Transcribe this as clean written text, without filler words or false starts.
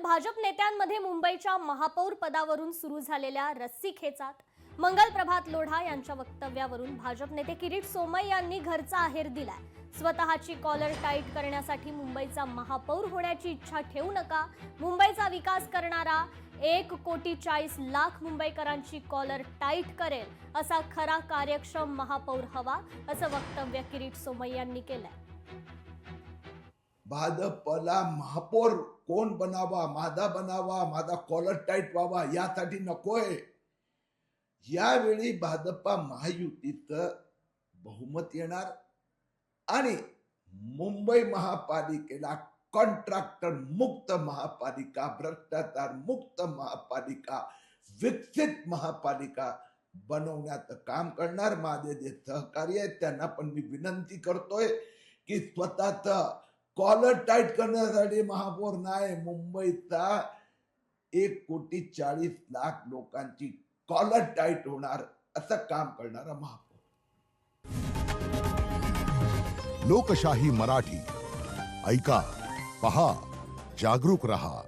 भाजप नेत्यांमध्ये मुंबईच्या महापौर पदावरून सुरू झालेल्या रस्सीखेचात मंगलप्रभात लोढा यांच्या वक्तव्यावरून भाजप नेते किरीट सोमय्या यांनी घरचा आहेर दिलाय। स्वतःची कॉलर टाईट करण्यासाठी मुंबईचा महापौर होण्याची इच्छा ठेवू नका। मुंबईचा विकास करणारा 1,40,00,000 मुंबईकरांची कॉलर टाईट करेल असा खरा कार्यक्षम महापौर हवा, असं वक्तव्य किरीट सोमय्या यांनी केलंय। भाजपला महापौर कोण बनावा, माझा बनावा, माझा कॉलर टाईट व्हावा यासाठी नकोय। यावेळी भाजपा महायुतीचं बहुमत येणार आणि मुंबई महापालिकेला कॉन्ट्रॅक्टर मुक्त महापालिका, भ्रष्टाचार मुक्त महापालिका, विकसित महापालिका बनवण्याचं काम करणार। माझे जे सहकारी आहेत त्यांना पण मी विनंती करतोय की स्वतःचं कॉलर टाईट करण्यासाठी महापौर नाही, मुंबईचा 1,40,00,000 लोकांची कॉलर टाईट होणार असं काम करणारा महापौर। लोकशाही मराठी ऐका, पहा, जागरूक रहा।